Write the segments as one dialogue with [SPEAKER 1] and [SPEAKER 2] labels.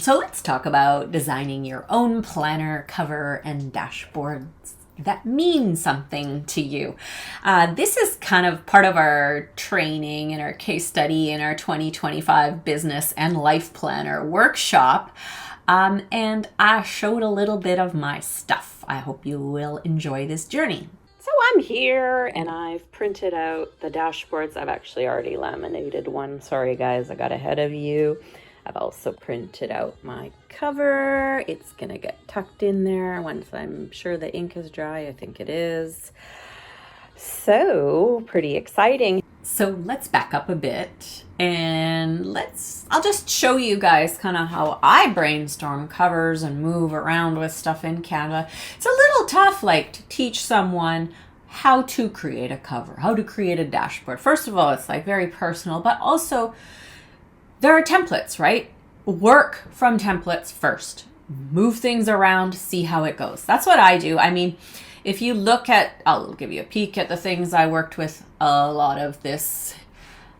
[SPEAKER 1] So let's talk about designing your own planner, cover, and dashboards that mean something to you. This is kind of part of our training and our case study in our 2025 business and life planner workshop. And I showed a little bit of my stuff. I hope you will enjoy this journey.
[SPEAKER 2] So I'm here and I've printed out the dashboards. I've actually already laminated one. Sorry guys, I got ahead of you. I've also printed out my cover. It's gonna get tucked in there once I'm sure the ink is dry. I think it is. So pretty exciting.
[SPEAKER 1] So let's back up a bit and I'll just show you guys kind of how I brainstorm covers and move around with stuff in Canva. It's a little tough like to teach someone how to create a cover, how to create a dashboard. First of all, it's like very personal, but also there are templates, right? Work from templates first. Move things around, see how it goes. That's what I do. I mean, if you look at, I'll give you a peek at the things I worked with. A lot of this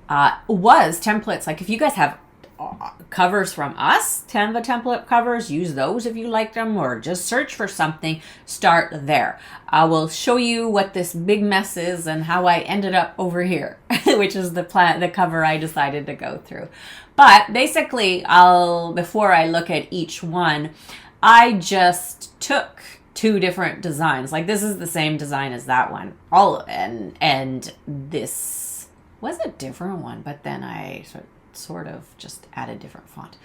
[SPEAKER 1] was templates. Like if you guys have covers from us, Canva template covers, use those if you like them, or just search for something, start there. I will show you what this big mess is and how I ended up over here, which is the cover I decided to go through. But basically, before I look at each one, I just took two different designs. Like this is the same design as that one. And this was a different one, but then I sort of just added different font.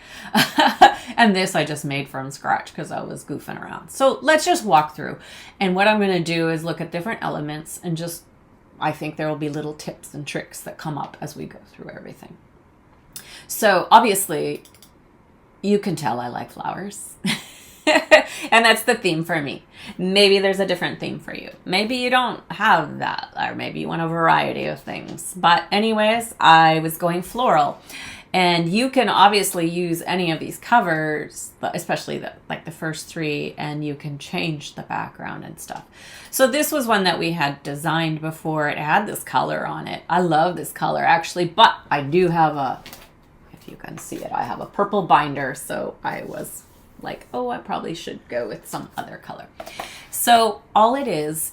[SPEAKER 1] And this I just made from scratch because I was goofing around. So let's just walk through. And what I'm going to do is look at different elements and I think there will be little tips and tricks that come up as we go through everything. So obviously you can tell I like flowers. And that's the theme for me. Maybe there's a different theme for you. Maybe you don't have that, or maybe you want a variety of things. But anyways, I was going floral. And you can obviously use any of these covers, especially the first three, and you can change the background and stuff. So this was one that we had designed before. It had this color on it. I love this color actually, but I do have if you can see it, I have a purple binder. So I was like, oh, I probably should go with some other color. So all it is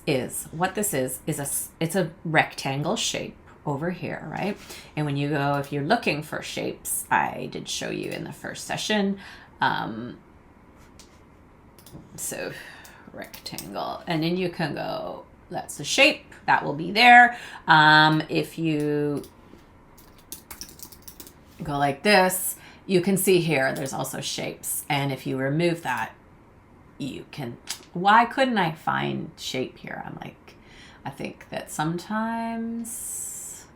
[SPEAKER 1] what this is it's a rectangle shape over here, right? And when you go, if you're looking for shapes, I did show you in the first session. So rectangle, and then you can go, that's the shape that will be there. If you go like this, you can see here, there's also shapes. And if you remove that, you can, why couldn't I find shape here? I think that sometimes,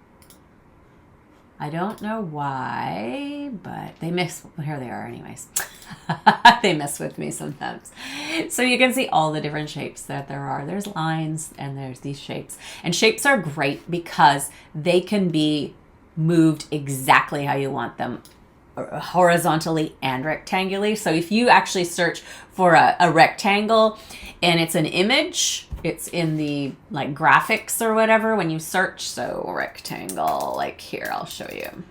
[SPEAKER 1] I don't know why, but they mess, here they are anyways. They mess with me sometimes. So you can see all the different shapes that there are. There's lines and there's these shapes. And shapes are great because they can be moved exactly how you want them, horizontally and rectangularly. So if you actually search for a rectangle and it's an image, it's in the like graphics or whatever when you search. So rectangle, like here, I'll show you.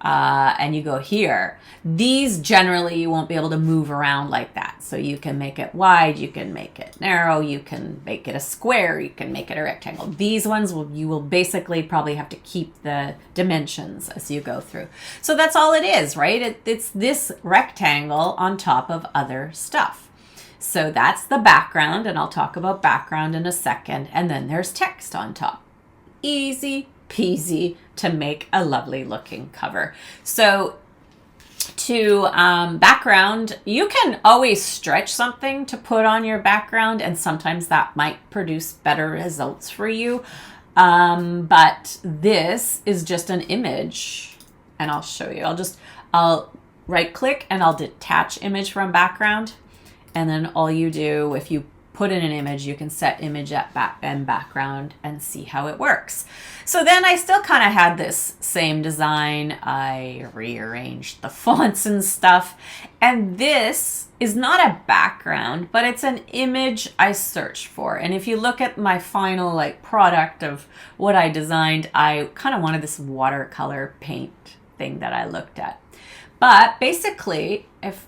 [SPEAKER 1] And you go here. These generally you won't be able to move around like that. So you can make it wide, you can make it narrow, you can make it a square, you can make it a rectangle. These ones you will basically probably have to keep the dimensions as you go through. So that's all it is, right? It's this rectangle on top of other stuff. So that's the background, and I'll talk about background in a second. And then there's text on top. Easy peasy to make a lovely looking cover. So to background, you can always stretch something to put on your background, and sometimes that might produce better results for you. But this is just an image, and I'll show you. I'll right click and I'll detach image from background. And then all you do, if you put in an image, you can set image at background and see how it works. So then I still kind of had this same design. I rearranged the fonts and stuff. And this is not a background, but it's an image I searched for. And if you look at my final product of what I designed, I kind of wanted this watercolor paint thing that I looked at. But basically, if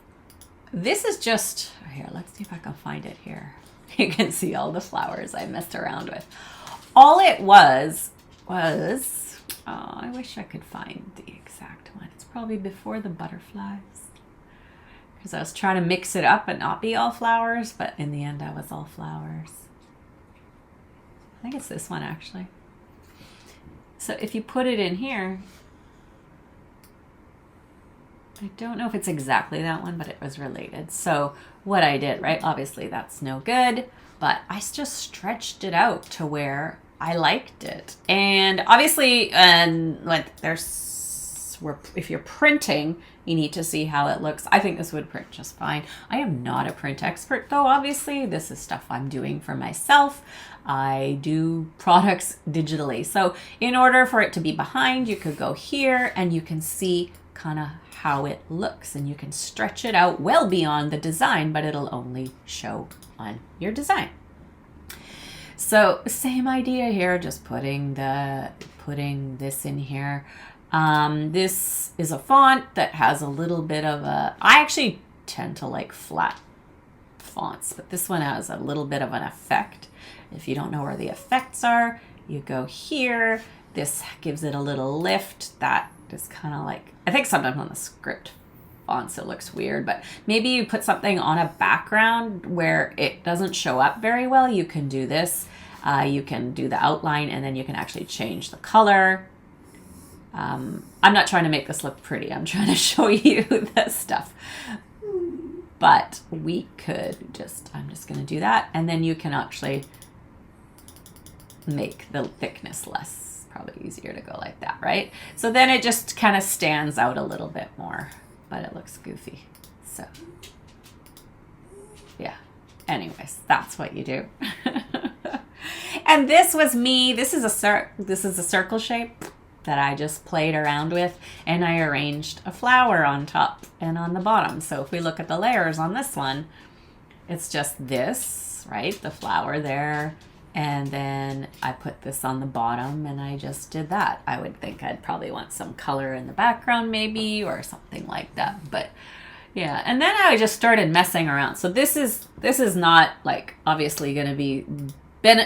[SPEAKER 1] this is just, here, let's see if I can find it here. You can see all the flowers I messed around with. All it was, oh, I wish I could find the exact one. It's probably before the butterflies. Because I was trying to mix it up and not be all flowers, but in the end I was all flowers. I think it's this one actually. So if you put it in here, I don't know if it's exactly that one, but it was related. So what I did, right, obviously that's no good, but I just stretched it out to where I liked it. And obviously, like if you're printing, you need to see how it looks. I think this would print just fine. I am not a print expert though, obviously. This is stuff I'm doing for myself. I do products digitally. So in order for it to be behind, you could go here and you can see kind of how it looks, and you can stretch it out well beyond the design, but it'll only show on your design. So same idea here, just putting this in here. This is a font that has a little bit of a, I actually tend to like flat fonts, but this one has a little bit of an effect. If you don't know where the effects are, you go here. This gives it a little lift. That is kind of like, I think sometimes on the script fonts it looks weird, but maybe you put something on a background where it doesn't show up very well. You can do this. You can do the outline, and then you can actually change the color. I'm not trying to make this look pretty. I'm trying to show you the stuff. But we could just, I'm just going to do that. And then you can actually make the thickness less. Probably easier to go like that, right? So then it just kind of stands out a little bit more, but it looks goofy. So yeah, anyways, that's what you do. And this was me. This is a circle shape that I just played around with, and I arranged a flower on top and on the bottom. So if we look at the layers on this one, it's just this, right? The flower there. And then I put this on the bottom, and I just did that. I would think I'd probably want some color in the background maybe, or something like that. But yeah, and then I just started messing around. So this is not like obviously going to be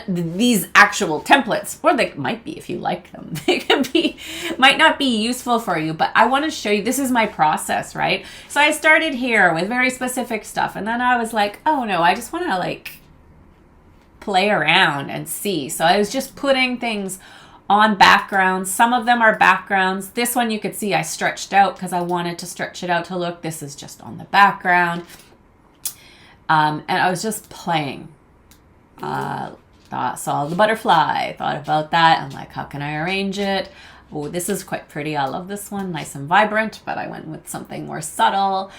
[SPEAKER 1] these actual templates, or they might be if you like them. They can be, might not be useful for you, but I want to show you, this is my process, right? So I started here with very specific stuff, and then I was like, oh no, I just want to like play around and see. So I was just putting things on backgrounds. Some of them are backgrounds. This one you could see I stretched out because I wanted to stretch it out to look. This is just on the background. And I was just playing. Saw the butterfly, thought about that. I'm like, how can I arrange it? Oh, this is quite pretty. I love this one. Nice and vibrant, but I went with something more subtle.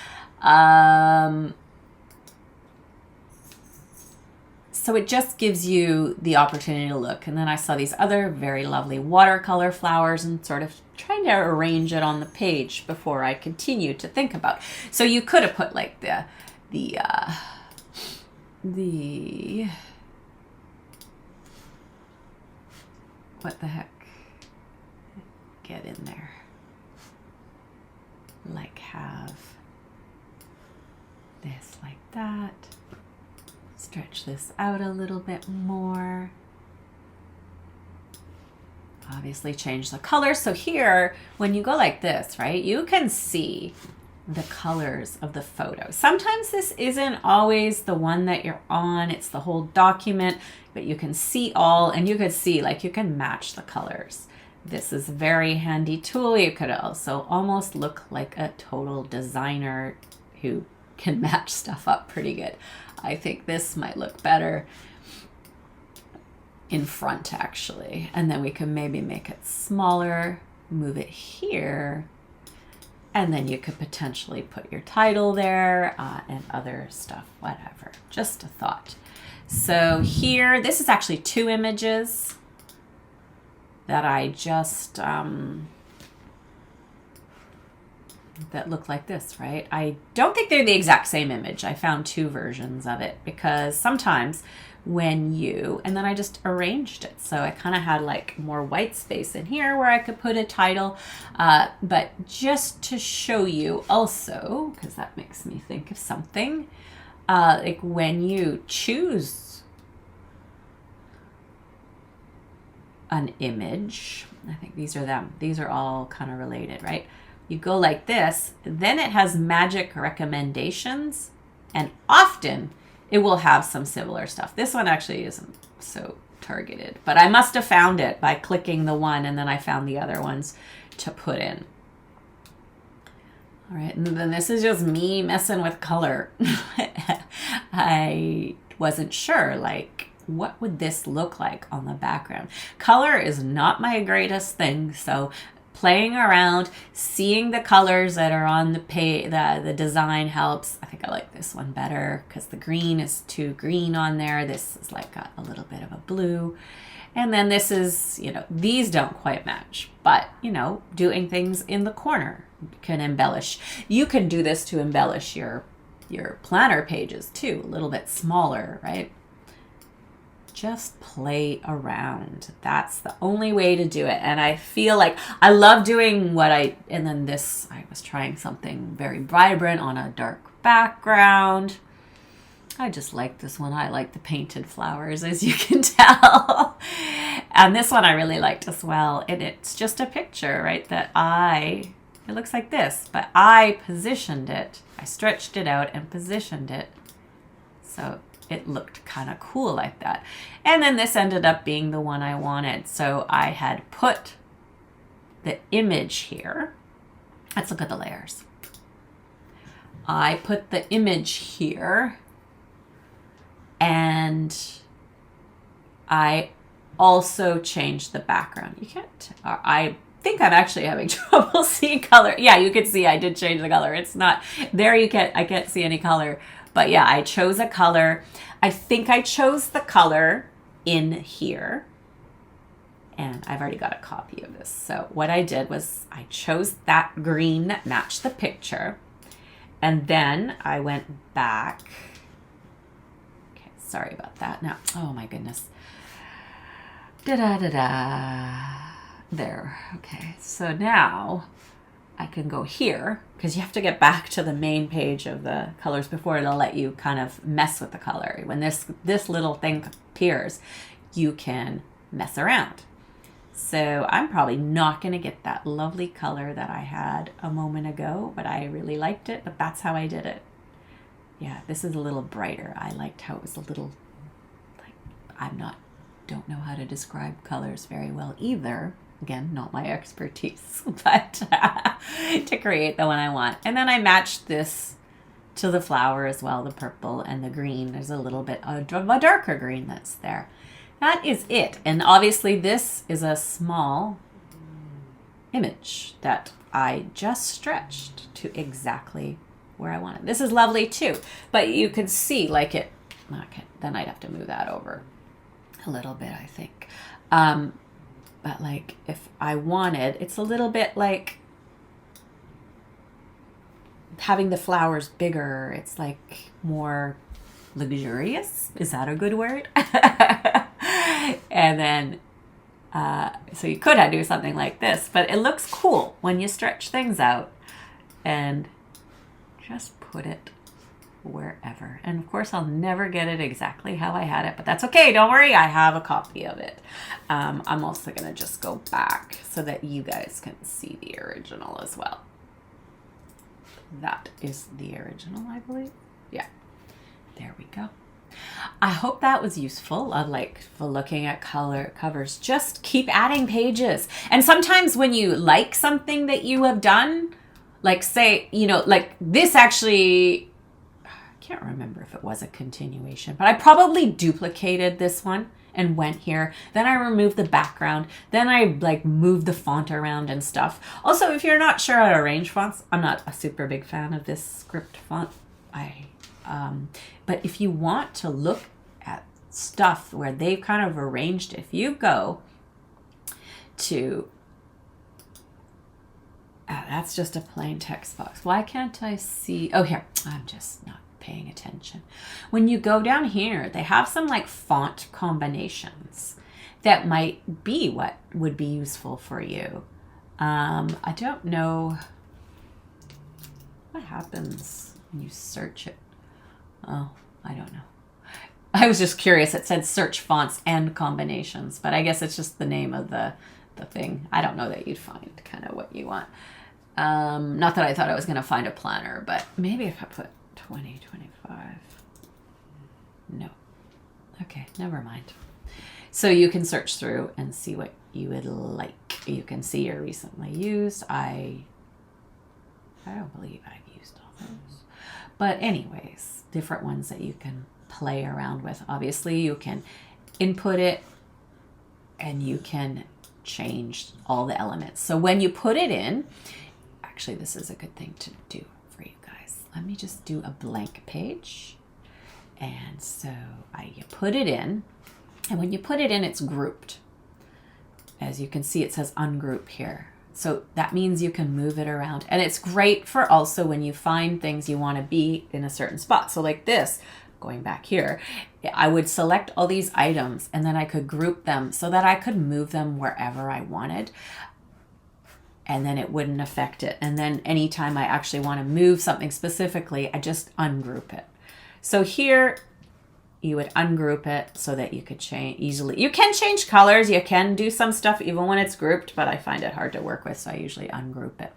[SPEAKER 1] So it just gives you the opportunity to look. And then I saw these other very lovely watercolor flowers and sort of trying to arrange it on the page before I continued to think about. So you could have put like the what the heck? Get in there. Like have this like that. Stretch this out a little bit more. Obviously change the color. So here, when you go like this, right, you can see the colors of the photo. Sometimes this isn't always the one that you're on. It's the whole document, but you can see all, and you could see, like, you can match the colors. This is a very handy tool. You could also almost look like a total designer who can match stuff up pretty good. I think this might look better in front actually. And then we can maybe make it smaller, move it here, and then you could potentially put your title there and other stuff, whatever. Just a thought. So here, this is actually 2 images that I just that look like this, right? I don't think they're the exact same image. I found two versions of it because sometimes when you, and then I just arranged it. So I kind of had like more white space in here where I could put a title. But just to show you also, because that makes me think of something, like when you choose an image, I think these are them. These are all kind of related, right? You go like this, then it has magic recommendations, and often it will have some similar stuff. This one actually isn't so targeted, but I must have found it by clicking the one, and then I found the other ones to put in. All right, and then this is just me messing with color. I wasn't sure, like, what would this look like on the background? Color is not my greatest thing, so playing around, seeing the colors that are on the page, the design helps. I think I like this one better because the green is too green on there. This is like got a little bit of a blue. And then this is, you know, these don't quite match, but, you know, doing things in the corner can embellish. You can do this to embellish your planner pages too, a little bit smaller, right? Just play around. That's the only way to do it. And I feel like I love doing and then this, I was trying something very vibrant on a dark background. I just like this one. I like the painted flowers, as you can tell. And this one I really liked as well. And it's just a picture, right, it looks like this, but I positioned it. I stretched it out and positioned it. So it looked kind of cool like that. And then this ended up being the one I wanted. So I had put the image here. Let's look at the layers. I put the image here, and I also changed the background. You can't, I think I'm actually having trouble seeing color. Yeah, you can see I did change the color. It's not there. I can't see any color. But yeah, I chose a color. I think I chose the color in here. And I've already got a copy of this. So what I did was I chose that green that matched the picture. And then I went back. Okay, sorry about that. Now, oh my goodness. There. Okay, so now I can go here, because you have to get back to the main page of the colors before it'll let you kind of mess with the color. When this little thing appears, you can mess around. So I'm probably not going to get that lovely color that I had a moment ago, but I really liked it, but that's how I did it. Yeah, this is a little brighter. I liked how it was a little, like, don't know how to describe colors very well either. Again, not my expertise, but to create the one I want. And then I matched this to the flower as well, the purple and the green. There's a little bit of a darker green that's there. That is it. And obviously this is a small image that I just stretched to exactly where I want it. This is lovely too, but you can see like it, okay, then I'd have to move that over a little bit, I think. But like if I wanted, it's a little bit like having the flowers bigger. It's like more luxurious. Is that a good word? And then, so you could do something like this, but it looks cool when you stretch things out and just put it wherever. And of course I'll never get it exactly how I had it, but that's okay. Don't worry, I have a copy of it. I'm also gonna just go back so that you guys can see the original as well. That is the original, I believe. Yeah, there we go. I hope that was useful. For looking at color covers. Just keep adding pages. And sometimes when you like something that you have done, like say, like this actually, I can't remember if it was a continuation, but I probably duplicated this one and went here. Then I removed the background. Then I moved the font around and stuff. Also, if you're not sure how to arrange fonts, I'm not a super big fan of this script font. But if you want to look at stuff where they've kind of arranged, if you go to That's just a plain text box. Why can't I see? Oh, here. I'm just not paying attention. When you go down here, they have some like font combinations that might be what would be useful for you. I don't know what happens when you search it. Oh, I don't know. I was just curious. It said search fonts and combinations, but I guess it's just the name of the thing. I don't know that you'd find kind of what you want. Not that I thought I was going to find a planner, but maybe if I put 2025. No. Okay, never mind. So you can search through and see what you would like. You can see your recently used. I don't believe I've used all those. But anyways, different ones that you can play around with. Obviously, you can input it and you can change all the elements. So when you put it in, actually, this is a good thing to do for you guys. Let me just do a blank page. And so you put it in, and when you put it in, it's grouped. As you can see, it says ungroup here. So that means you can move it around. And it's great for also when you find things you want to be in a certain spot. So like this, going back here, I would select all these items and then I could group them so that I could move them wherever I wanted. And then it wouldn't affect it. And then anytime I actually want to move something specifically, I just ungroup it. So here you would ungroup it so that you could change easily. You can change colors. You can do some stuff even when it's grouped, but I find it hard to work with, so I usually ungroup it.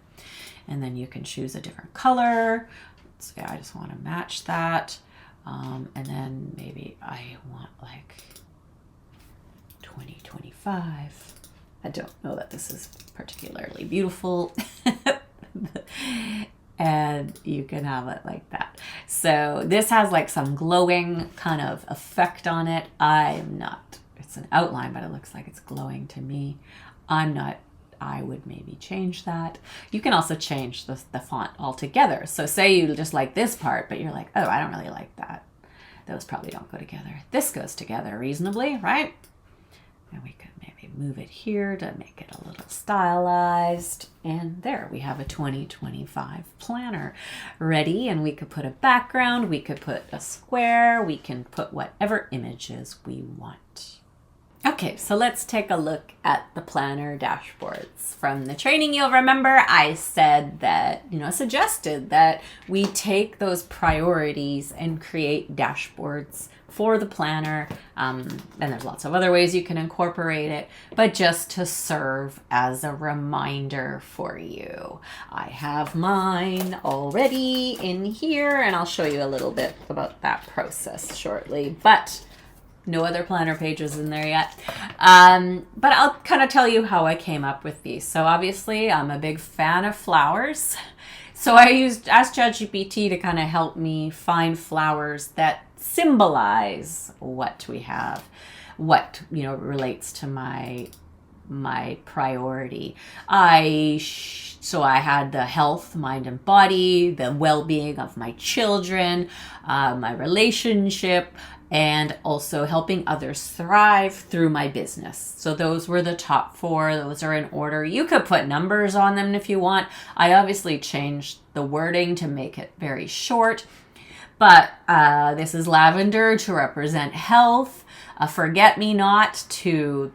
[SPEAKER 1] And then you can choose a different color. So yeah, I just want to match that. And then maybe I want like 2025. I don't know that this is particularly beautiful. And you can have it like that. So this has like some glowing kind of effect on it. I'm not, it's an outline, but it looks like it's glowing to me. I'm not, I would maybe change that. You can also change the font altogether. So say you just like this part, but you're like, oh, I don't really like that. Those probably don't go together. This goes together reasonably, right? And we could maybe move it here to make it a little stylized. And there we have a 2025 planner ready. And we could put a background, we could put a square, we can put whatever images we want. Okay, so let's take a look at the planner dashboards. From the training, you'll remember I said that, suggested that we take those priorities and create dashboards for the planner. And there's lots of other ways you can incorporate it, but just to serve as a reminder for you. I have mine already in here, and I'll show you a little bit about that process shortly. But no other planner pages in there yet. But I'll kind of tell you how I came up with these. So obviously I'm a big fan of flowers. So I asked ChatGPT to kind of help me find flowers that symbolize what we have, what, relates to my priority. So I had the health, mind and body, the well-being of my children, my relationship, and also helping others thrive through my business. So those were the top 4. Those are in order. You could put numbers on them if you want. I obviously changed the wording to make it very short. But this is lavender to represent health, a forget-me-not to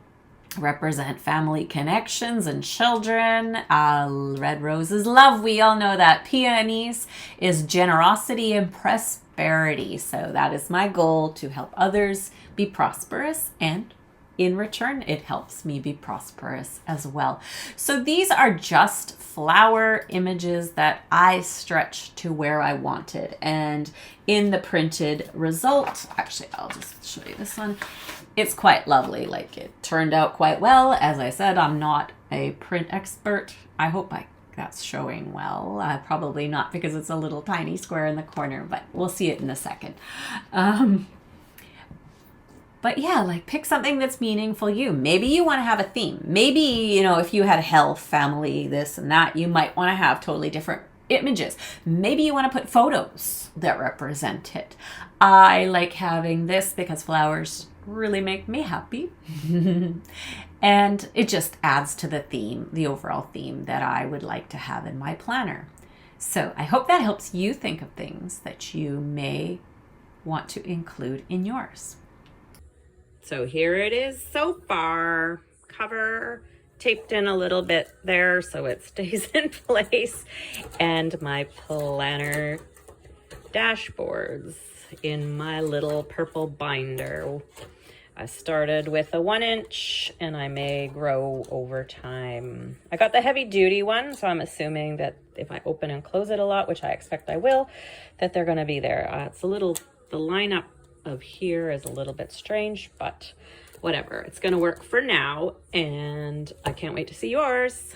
[SPEAKER 1] represent family connections and children. Red rose is love. We all know that. Peonies is generosity and prosperity. So that is my goal, to help others be prosperous, and in return, it helps me be prosperous as well. So these are just flower images that I stretched to where I wanted. And in the printed result, actually, I'll just show you this one. It's quite lovely. Like, it turned out quite well. As I said, I'm not a print expert. I hope that's showing well. Probably not, because it's a little tiny square in the corner, but we'll see it in a second. But yeah, like, pick something that's meaningful you. Maybe you want to have a theme. Maybe, if you had health, family, this and that, you might want to have totally different images. Maybe you want to put photos that represent it. I like having this because flowers really make me happy. And it just adds to the theme, the overall theme that I would like to have in my planner. So I hope that helps you think of things that you may want to include in yours.
[SPEAKER 2] So here it is so far. Cover taped in a little bit there so it stays in place. And my planner dashboards in my little purple binder. I started with a 1 inch and I may grow over time. I got the heavy duty one, so I'm assuming that if I open and close it a lot, which I expect I will, that they're gonna be there. It's a little, the lineup of here is a little bit strange, but whatever. It's gonna work for now, and I can't wait to see yours.